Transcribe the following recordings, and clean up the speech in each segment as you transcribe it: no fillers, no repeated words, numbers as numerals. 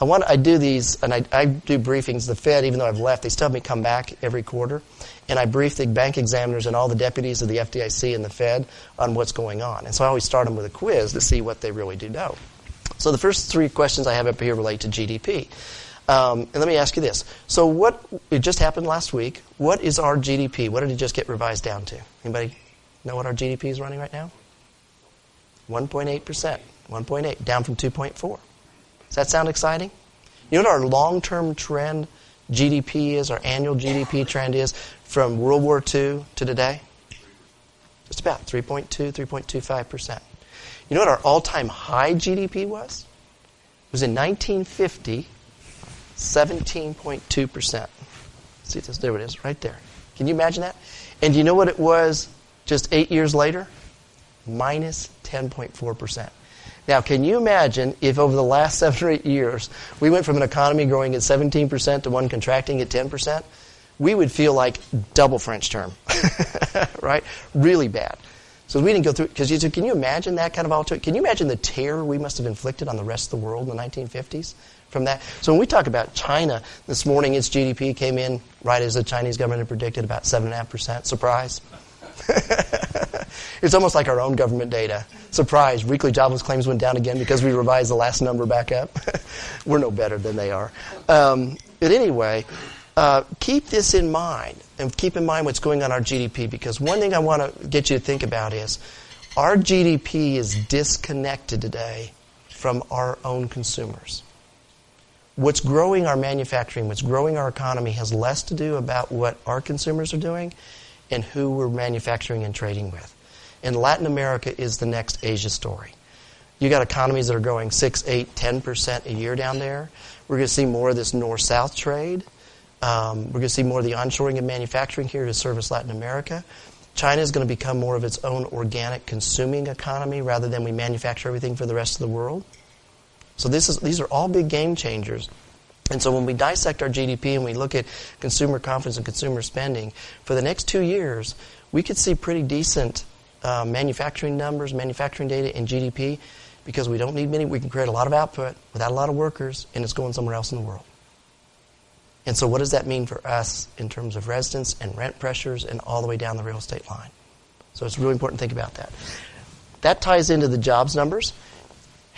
I do these, and I do briefings. The Fed, even though I've left, they still have me come back every quarter, and I brief the bank examiners and all the deputies of the FDIC and the Fed on what's going on. And so I always start them with a quiz to see what they really do know. So the first three questions I have up here relate to GDP. And let me ask you this. So it just happened last week. What is our GDP? What did it just get revised down to? Anybody know what our GDP is running right now? 1.8%. 1.8, down from 2.4. Does that sound exciting? You know what our long-term trend GDP is, our annual GDP trend is from World War II to today? Just about 3.2, 3.25%. You know what our all-time high GDP was? It was in 1950, 17.2%. See this? There it is, right there. Can you imagine that? And do you know what it was just 8 years later? Minus 10.4%. Now, can you imagine if over the last 7 or 8 years we went from an economy growing at 17% to one contracting at 10%? We would feel like double French term, right? Really bad. So we didn't go through it. Because can you imagine that kind of volatility? Can you imagine the terror we must have inflicted on the rest of the world in the 1950s from that? So when we talk about China, this morning its GDP came in right as the Chinese government had predicted, about 7.5%. Surprise. It's almost like our own government data. Surprise, weekly jobless claims went down again because we revised the last number back up. We're no better than they are. But anyway, keep this in mind, and keep in mind what's going on in our GDP, because one thing I want to get you to think about is our GDP is disconnected today from our own consumers. What's growing our manufacturing, what's growing our economy has less to do about what our consumers are doing and who we're manufacturing and trading with. And Latin America is the next Asia story. You got economies that are growing 6, 8, 10% a year down there. We're going to see more of this north-south trade. We're going to see more of the onshoring of manufacturing here to service Latin America. China is going to become more of its own organic consuming economy rather than we manufacture everything for the rest of the world. So these are all big game changers. And so when we dissect our GDP and we look at consumer confidence and consumer spending, for the next 2 years, we could see pretty decent manufacturing numbers, manufacturing data in GDP, because we don't need many. We can create a lot of output without a lot of workers, and it's going somewhere else in the world. And so what does that mean for us in terms of residents and rent pressures and all the way down the real estate line? So it's really important to think about that. That ties into the jobs numbers.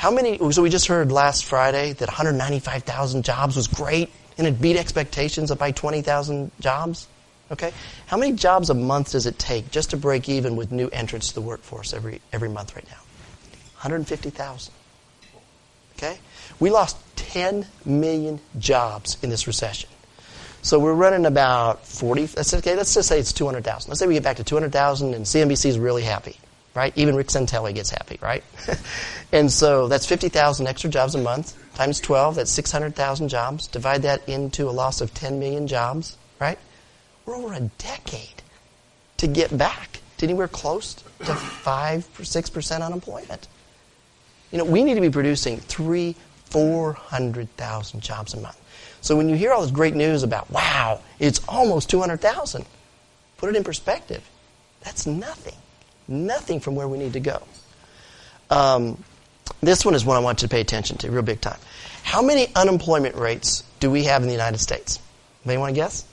So we just heard last Friday that 195,000 jobs was great, and it beat expectations of by 20,000 jobs. Okay? How many jobs a month does it take just to break even with new entrants to the workforce every month right now? 150,000. Okay? We lost 10 million jobs in this recession. So we're running about 40. Let's just say it's 200,000. Let's say we get back to 200,000 and CNBC is really happy, right? Even Rick Santelli gets happy, right? And so that's 50,000 extra jobs a month times 12. That's 600,000 jobs. Divide that into a loss of 10 million jobs, right? We're over a decade to get back to anywhere close to 5 or 6% unemployment. You know, we need to be producing 400,000 jobs a month. So when you hear all this great news about, wow, it's almost 200,000, put it in perspective. That's nothing. Nothing from where we need to go. This one is one I want you to pay attention to, real big time. How many unemployment rates do we have in the United States? Anybody want to guess?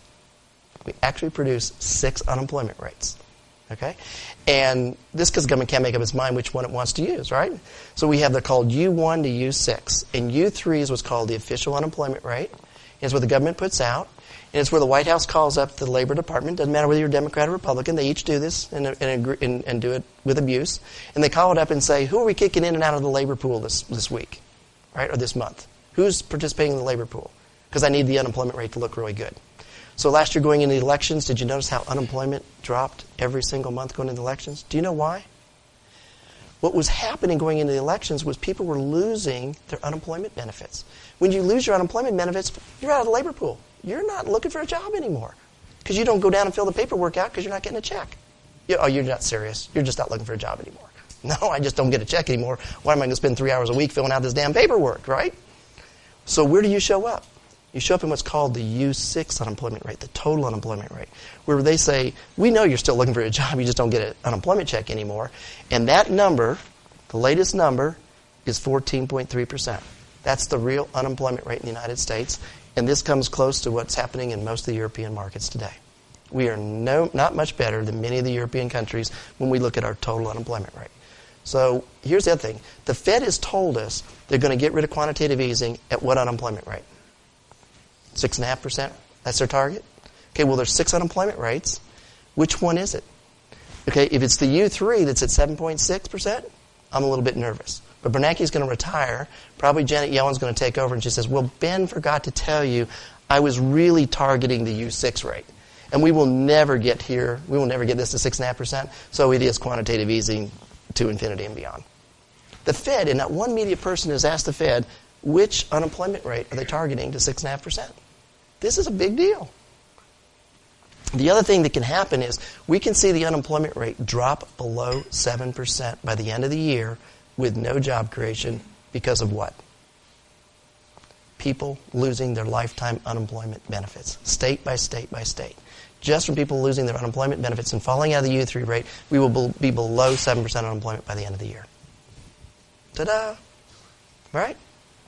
We actually produce 6 unemployment rates. Okay? And this because the government can't make up its mind which one it wants to use, right? So we have, they're called U1 to U6. And U3 is what's called the official unemployment rate. It's what the government puts out. And it's where the White House calls up the Labor Department. Doesn't matter whether you're Democrat or Republican. They each do this and do it with abuse. And they call it up and say, who are we kicking in and out of the labor pool this week, right, or this month? Who's participating in the labor pool? Because I need the unemployment rate to look really good. So last year going into the elections, did you notice how unemployment dropped every single month going into the elections? Do you know why? What was happening going into the elections was people were losing their unemployment benefits. When you lose your unemployment benefits, you're out of the labor pool. You're not looking for a job anymore because you don't go down and fill the paperwork out because you're not getting a check. You're not serious. You're just not looking for a job anymore. No, I just don't get a check anymore. Why am I going to spend 3 hours a week filling out this damn paperwork, right? So where do you show up? You show up in what's called the U6 unemployment rate, the total unemployment rate, where they say, we know you're still looking for a job, you just don't get an unemployment check anymore. And that number, the latest number, is 14.3%. That's the real unemployment rate in the United States, and this comes close to what's happening in most of the European markets today. We are not much better than many of the European countries when we look at our total unemployment rate. So here's the other thing. The Fed has told us they're going to get rid of quantitative easing at what unemployment rate? 6.5%? That's their target? Okay, well, there's 6 unemployment rates. Which one is it? Okay, if it's the U3 that's at 7.6%, I'm a little bit nervous. But Bernanke's going to retire. Probably Janet Yellen's going to take over, and she says, well, Ben forgot to tell you I was really targeting the U6 rate. And we will never get here. We will never get this to 6.5%. So it is quantitative easing to infinity and beyond. The Fed, and not one media person has asked the Fed, which unemployment rate are they targeting to 6.5%? This is a big deal. The other thing that can happen is we can see the unemployment rate drop below 7% by the end of the year with no job creation because of what? People losing their lifetime unemployment benefits, state by state by state. Just from people losing their unemployment benefits and falling out of the U3 rate, we will be below 7% unemployment by the end of the year. Ta-da! Right?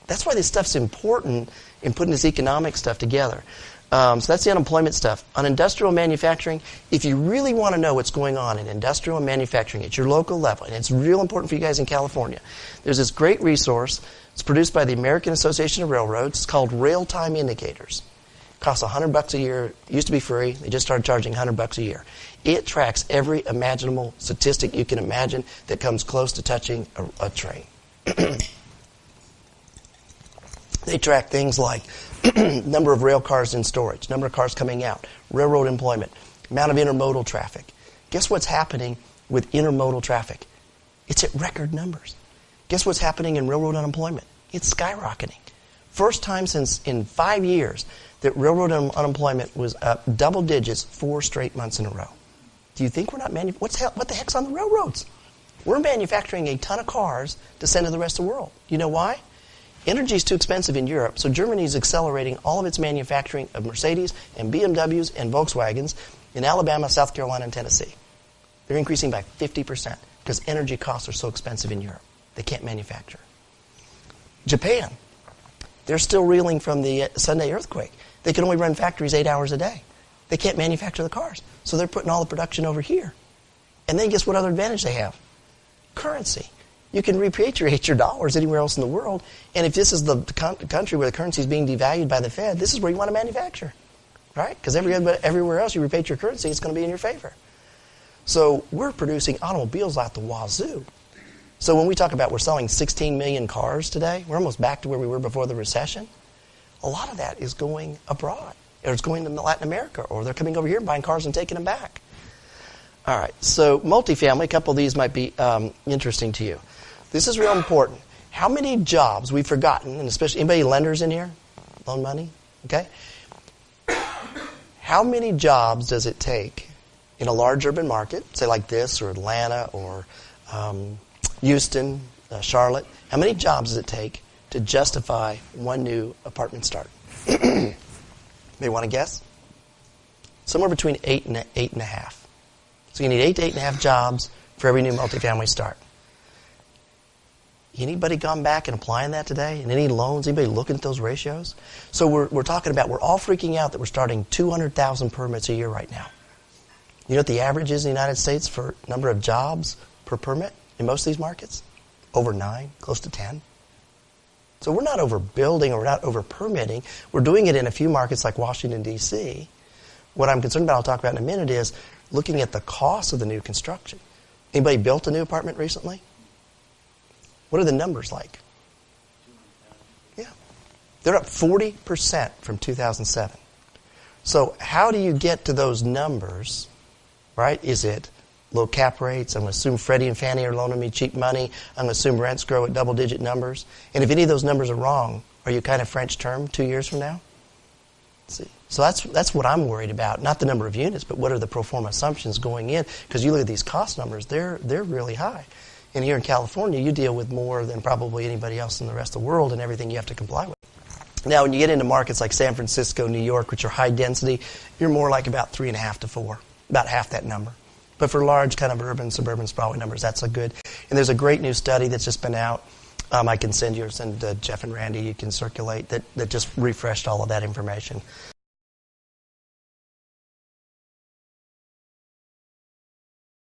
That's why this stuff's important in putting this economic stuff together. So that's the unemployment stuff. On industrial manufacturing, if you really want to know what's going on in industrial and manufacturing at your local level, and it's real important for you guys in California, there's this great resource. It's produced by the American Association of Railroads. It's called Rail Time Indicators. It costs $100 a year. It used to be free. They just started charging $100 a year. It tracks every imaginable statistic you can imagine that comes close to touching a train. They track things like number of rail cars in storage, number of cars coming out, railroad employment, amount of intermodal traffic. Guess what's happening with intermodal traffic? It's at record numbers. Guess what's happening in railroad unemployment? It's skyrocketing. First time since in 5 years that railroad unemployment was up double digits 4 straight months in a row. Do you think we're not what the heck's on the railroads? We're manufacturing a ton of cars to send to the rest of the world. You know why? Energy is too expensive in Europe, so Germany is accelerating all of its manufacturing of Mercedes and BMWs and Volkswagens in Alabama, South Carolina, and Tennessee. They're increasing by 50% because energy costs are so expensive in Europe. They can't manufacture. Japan, they're still reeling from the Sunday earthquake. They can only run factories 8 hours a day. They can't manufacture the cars, so they're putting all the production over here. And then guess what other advantage they have? Currency. You can repatriate your dollars anywhere else in the world, and if this is the country where the currency is being devalued by the Fed, this is where you want to manufacture, right? Because everywhere else you repatriate your currency, it's going to be in your favor. So we're producing automobiles out the wazoo. So when we talk about we're selling 16 million cars today, we're almost back to where we were before the recession. A lot of that is going abroad, or it's going to Latin America, or they're coming over here and buying cars and taking them back. All right, so multifamily, a couple of these might be interesting to you. This is real important. How many jobs we've forgotten, and especially anybody lenders in here? Loan money? Okay. How many jobs does it take in a large urban market, say like this, or Atlanta, or Houston, Charlotte? How many jobs does it take to justify one new apartment start? Maybe want to guess? Somewhere between 8 and 8.5. So you need 8 to 8.5 jobs for every new multifamily start. Anybody gone back and applying that today? And any loans? Anybody looking at those ratios? So we're talking about, we're all freaking out that we're starting 200,000 permits a year right now. You know what the average is in the United States for number of jobs per permit in most of these markets? Over 9, close to 10. So we're not overbuilding or we're not over-permitting. We're doing it in a few markets like Washington, D.C. What I'm concerned about, I'll talk about in a minute, is looking at the cost of the new construction. Anybody built a new apartment recently? What are the numbers like? Yeah. They're up 40% from 2007. So how do you get to those numbers, right? Is it low cap rates? I'm going to assume Freddie and Fannie are loaning me cheap money. I'm going to assume rents grow at double-digit numbers. And if any of those numbers are wrong, are you kind of French term 2 years from now? Let's see. So that's what I'm worried about. Not the number of units, but what are the pro forma assumptions going in? Because you look at these cost numbers, they're really high. And here in California, you deal with more than probably anybody else in the rest of the world and everything you have to comply with. Now, when you get into markets like San Francisco, New York, which are high density, you're more like about 3.5 to 4, about half that number. But for large kind of urban, suburban, sprawling numbers, that's a good. And there's a great new study that's just been out I can send to Jeff and Randy. You can circulate that just refreshed all of that information.